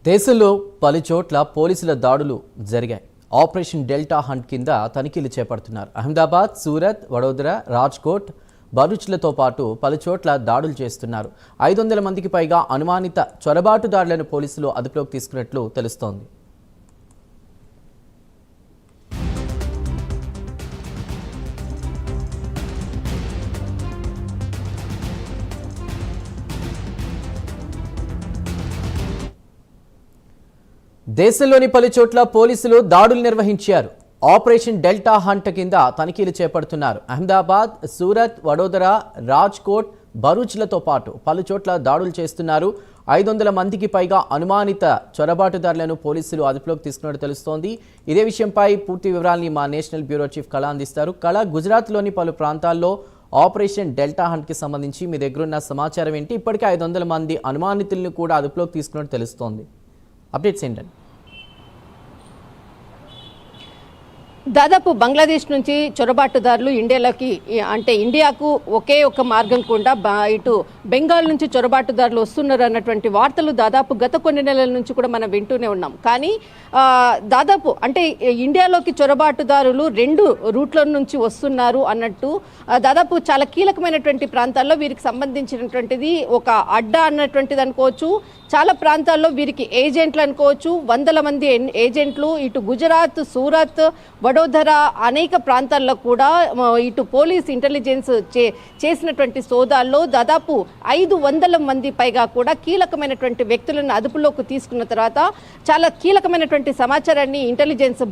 దేశంలో పలుచోట్ల పోలీసుల దాడులు జరిగాయి. ఆపరేషన్ డెల్టా హంట్ కింద తనిఖీలు చేపడుతున్నారు. అహ్మదాబాద్, సూరత్, వడోదర, రాజ్కోట్, భరూచ్లతో పాటు పలుచోట్ల దాడులు చేస్తున్నారు. 500 మందికి పైగా అనుమానిత చొరబాటుదారులను పోలీసులు అదుపులోకి తీసుకున్నట్లు తెలుస్తోంది. దేశంలోని పలుచోట్ల పోలీసులు దాడులు నిర్వహించారు. ఆపరేషన్ డెల్టా హంట్ కింద తనిఖీలు చేపడుతున్నారు. అహ్మదాబాద్, సూరత్, వడోదర, రాజ్కోట్, భరూచ్లతో పాటు పలుచోట్ల దాడులు చేస్తున్నారు. 500 మందికి పైగా అనుమానిత చొరబాటుదారులను పోలీసులు అదుపులోకి తీసుకున్నట్టు తెలుస్తోంది. ఇదే విషయంపై పూర్తి వివరాలని మా నేషనల్ బ్యూరో చీఫ్ కళ అందిస్తారు. కళ, గుజరాత్లోని పలు ప్రాంతాల్లో ఆపరేషన్ డెల్టా హంట్కి సంబంధించి మీ దగ్గరున్న సమాచారం ఏంటి? ఇప్పటికే 500 మంది అనుమానితులను కూడా అదుపులోకి తీసుకున్నట్టు తెలుస్తోంది. అప్డేట్స్ ఏంటండి? దాదాపు బంగ్లాదేశ్ నుంచి చొరబాటుదారులు ఇండియాకు ఒకే ఒక మార్గం కూడా ఇటు బెంగాల్ నుంచి చొరబాటుదారులు వస్తున్నారు అన్నటువంటి వార్తలు దాదాపు గత కొన్ని నెలల నుంచి కూడా మనం వింటూనే ఉన్నాం. కానీ దాదాపు ఇండియాలోకి చొరబాటుదారులు 2 రూట్ల నుంచి వస్తున్నారు అన్నట్టు దాదాపు చాలా కీలకమైనటువంటి ప్రాంతాల్లో వీరికి సంబంధించినటువంటిది ఒక అడ్డా అన్నటువంటిది అనుకోవచ్చు. చాలా ప్రాంతాల్లో వీరికి ఏజెంట్లు అనుకోవచ్చు. 100 మంది ఏజెంట్లు ఇటు గుజరాత్, సూరత్, వడోదర అనేక ప్రాంతాల్లో కూడా ఇటు పోలీస్ ఇంటెలిజెన్స్ చేసినటువంటి సోదాల్లో దాదాపు 500 మంది పైగా కూడా కీలకమైనటువంటి వ్యక్తులను అదుపులోకి తీసుకున్న తర్వాత చాలా కీలకమైనటువంటి సమాచారాన్ని ఇంటెలిజెన్స్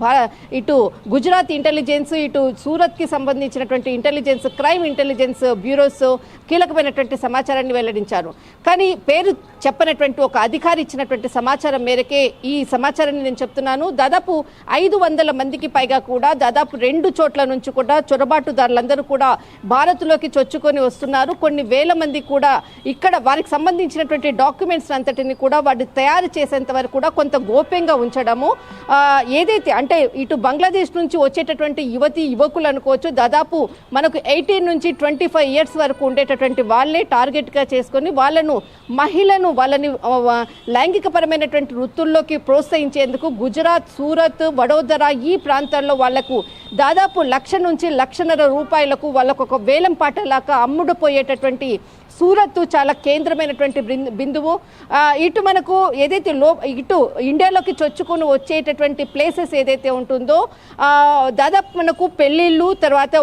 ఇటు గుజరాత్ ఇంటెలిజెన్స్, ఇటు సూరత్కి సంబంధించినటువంటి ఇంటెలిజెన్స్, క్రైమ్ ఇంటెలిజెన్స్ బ్యూరోస్ కీలకమైనటువంటి సమాచారాన్ని వెల్లడించారు. కానీ పేరు చెప్పనటువంటి ఒక అధికారి ఇచ్చినటువంటి సమాచారం మేరకే ఈ సమాచారాన్ని నేను చెప్తున్నాను. దాదాపు 500 మందికి పైగా కూడా దాదాపు 2 చోట్ల నుంచి కూడా చొరబాటుదారులందరూ కూడా భారత్లోకి చొచ్చుకొని వస్తున్నారు. కొన్ని వేల మంది కూడా ఇక్కడ వారికి సంబంధించినటువంటి డాక్యుమెంట్స్ అంతటిని కూడా వాడు తయారు చేసేంత వరకు కూడా కొంత గోప్యంగా ఉంచడము. ఏదైతే ఇటు బంగ్లాదేశ్ నుంచి వచ్చేటటువంటి యువకులు అనుకోవచ్చు, దాదాపు మనకు 18 నుంచి 25 ఇయర్స్ వరకు ఉండేటటువంటి వాళ్ళే టార్గెట్గా చేసుకొని వాళ్ళని లైంగికపరమైనటువంటి వృత్తుల్లోకి ప్రోత్సహించేందుకు గుజరాత్, సూరత్, వడోదర ఈ ప్రాంతాల్లో వాళ్లకు దాదాపు 1,00,000 నుంచి 1,50,000 రూపాయలకు వాళ్ళకు ఒక వేలం పాటలాగా అమ్ముడుపోయేటటువంటి సూరత్ చాలా కేంద్రమైనటువంటి బిందువు. ఇటు మనకు ఏదైతే ఇటు ఇండియాలోకి చొచ్చుకొని వచ్చేటటువంటి ప్లేసెస్ ఏదైతే ఉంటుందో దాదాపు మనకు పెళ్ళిళ్ళు, తర్వాత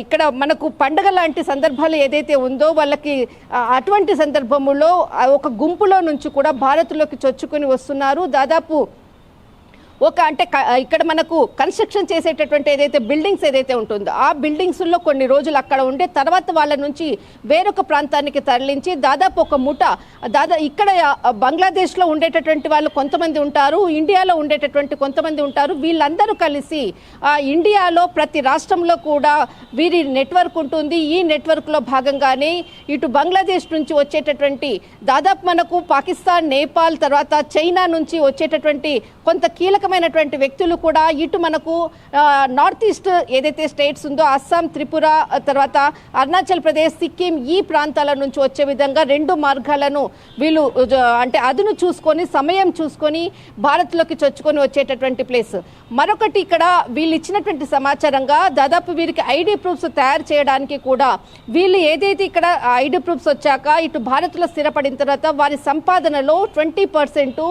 ఇక్కడ మనకు పండగ లాంటి సందర్భాలు ఏదైతే ఉందో వాళ్ళకి అటువంటి సందర్భములో ఒక గుంపులో నుంచి కూడా భారత్లోకి చొచ్చుకొని వస్తున్నారు. దాదాపు ఇక్కడ మనకు కన్స్ట్రక్షన్ చేసేటటువంటి ఏదైతే బిల్డింగ్స్ ఏదైతే ఉంటుందో ఆ బిల్డింగ్స్లో కొన్ని రోజులు అక్కడ ఉండే తర్వాత వాళ్ళ నుంచి వేరొక ప్రాంతానికి తరలించి దాదాపు ఒక ముఠ ఇక్కడ బంగ్లాదేశ్లో ఉండేటటువంటి వాళ్ళు కొంతమంది ఉంటారు, ఇండియాలో ఉండేటటువంటి కొంతమంది ఉంటారు. వీళ్ళందరూ కలిసి ఇండియాలో ప్రతి రాష్ట్రంలో కూడా వీరి నెట్వర్క్ ఉంటుంది. ఈ నెట్వర్క్లో భాగంగానే ఇటు బంగ్లాదేశ్ నుంచి వచ్చేటటువంటి దాదాపు మనకు పాకిస్తాన్, నేపాల్, తర్వాత చైనా నుంచి వచ్చేటటువంటి కొంత కీలకమైనటువంటి వ్యక్తులు కూడా ఇటు మనకు నార్త్ ఈస్ట్ ఏదైతే స్టేట్స్ ఉందో అస్సాం, త్రిపుర, తర్వాత అరుణాచల్ ప్రదేశ్, సిక్కిం ఈ ప్రాంతాల నుంచి వచ్చే విధంగా 2 మార్గాలను వీళ్ళు అదును చూసుకొని సమయం చూసుకొని భారత్లోకి చొచ్చుకొని వచ్చేటటువంటి ప్లేస్. మరొకటి ఇక్కడ వీళ్ళు ఇచ్చినటువంటి సమాచారంగా దాదాపు వీరికి ఐడి ప్రూఫ్స్ తయారు చేయడానికి కూడా వీళ్ళు ఏదైతే ఇక్కడ ఐడి ప్రూఫ్స్ వచ్చాక ఇటు భారత్లో స్థిరపడిన తర్వాత వారి సంపాదనలో 20%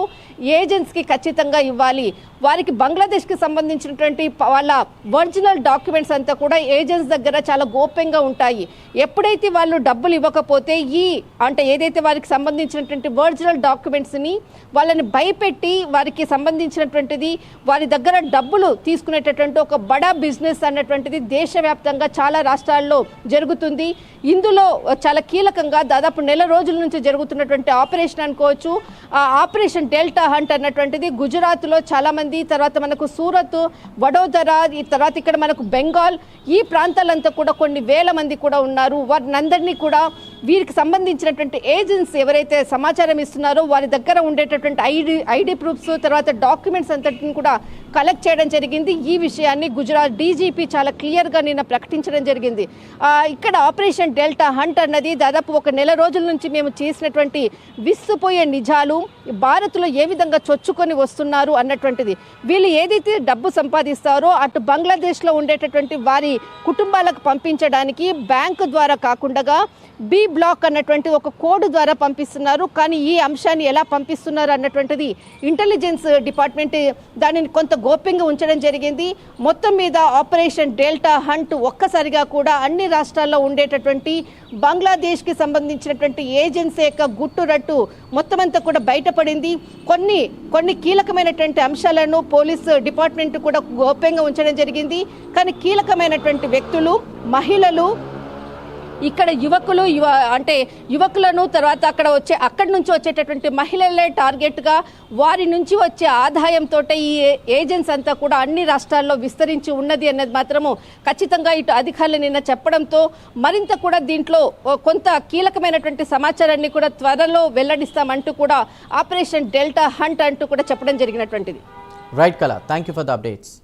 ఏజెంట్స్కి ఖచ్చితంగా ఇవ్వాలి. వారికి బంగ్లాదేశ్కి సంబంధించినటువంటి వాళ్ళ ఒరిజినల్ డాక్యుమెంట్స్ అంతా కూడా ఏజెంట్స్ దగ్గర చాలా గోప్యంగా ఉంటాయి. ఎప్పుడైతే వాళ్ళు డబ్బులు ఇవ్వకపోతే ఏదైతే వారికి సంబంధించినటువంటి ఒరిజినల్ డాక్యుమెంట్స్ని వాళ్ళని భయపెట్టి వారికి సంబంధించినటువంటిది వారి దగ్గర డబ్బులు తీసుకునేటటువంటి ఒక బడా బిజినెస్ అన్నటువంటిది దేశవ్యాప్తంగా చాలా రాష్ట్రాల్లో జరుగుతుంది. ఇందులో చాలా కీలకంగా దాదాపు నెల రోజుల నుంచి జరుగుతున్నటువంటి ఆపరేషన్ అనుకోవచ్చు. ఆపరేషన్ డెల్టా హంట్ అన్నటువంటిది గుజరాత్లో చాలా మంది, తర్వాత మనకు సూరత్, వడోదర, తర్వాత ఇక్కడ మనకు బెంగాల్ ఈ ప్రాంతాలంతా కూడా కొన్ని వేల మంది కూడా ఉన్నారు. వారినందరినీ కూడా వీరికి సంబంధించినటువంటి ఏజెంట్స్ ఎవరైతే సమాచారం ఇస్తున్నారో వారి దగ్గర ఉండేటటువంటి ఐడి ప్రూఫ్స్, తర్వాత డాక్యుమెంట్స్ అంతటిని కూడా కలెక్ట్ చేయడం జరిగింది. ఈ విషయాన్ని గుజరాత్ డీజీపీ చాలా క్లియర్గా నిన్న ప్రకటించడం జరిగింది. ఇక్కడ ఆపరేషన్ డెల్టా హంట్ అన్నది దాదాపు 1 నెల రోజుల నుంచి మేము చేసినటువంటి విస్తుపోయే నిజాలు, భారత్లో ఏ విధంగా చొచ్చుకొని వస్తున్నారు అన్నటువంటిది. వీళ్ళు ఏదైతే డబ్బు సంపాదిస్తారో అటు బంగ్లాదేశ్లో ఉండేటటువంటి వారి కుటుంబాలకు పంపించడానికి బ్యాంకు ద్వారా కాకుండా బి బ్లాక్ అన్నటువంటి ఒక కోడ్ ద్వారా పంపిస్తున్నారు. కానీ ఈ అంశాన్ని ఎలా పంపిస్తున్నారు అన్నటువంటిది ఇంటెలిజెన్స్ డిపార్ట్మెంట్ దానిని కొంత గోప్యంగా ఉంచడం జరిగింది. మొత్తం మీద ఆపరేషన్ డెల్టా హంట్ ఒక్కసారిగా కూడా అన్ని రాష్ట్రాల్లో ఉండేటటువంటి బంగ్లాదేశ్కి సంబంధించినటువంటి ఏజెన్సీ యొక్క గుట్టురట్టు మొత్తం అంతా కూడా బయటపడింది. కొన్ని కీలకమైనటువంటి అంశాలను పోలీసు డిపార్ట్మెంట్ కూడా గోప్యంగా ఉంచడం జరిగింది. కానీ కీలకమైనటువంటి వ్యక్తులు, మహిళలు, ఇక్కడ యువకులను, తర్వాత అక్కడి నుంచి వచ్చేటటువంటి మహిళలే టార్గెట్గా వారి నుంచి వచ్చే ఆదాయంతో ఈ ఏజెన్సీ అంతా కూడా అన్ని రాష్ట్రాల్లో విస్తరించి ఉన్నది అన్నది మాత్రము ఖచ్చితంగా ఇటు అధికారులు నిన్న చెప్పడంతో మరింత కూడా దీంట్లో కొంత కీలకమైనటువంటి సమాచారాన్ని కూడా త్వరలో వెల్లడిస్తామంటూ కూడా ఆపరేషన్ డెల్టా హంట్ అంటూ కూడా చెప్పడం జరిగినటువంటిది. రైట్ కళ, thank you for the updates.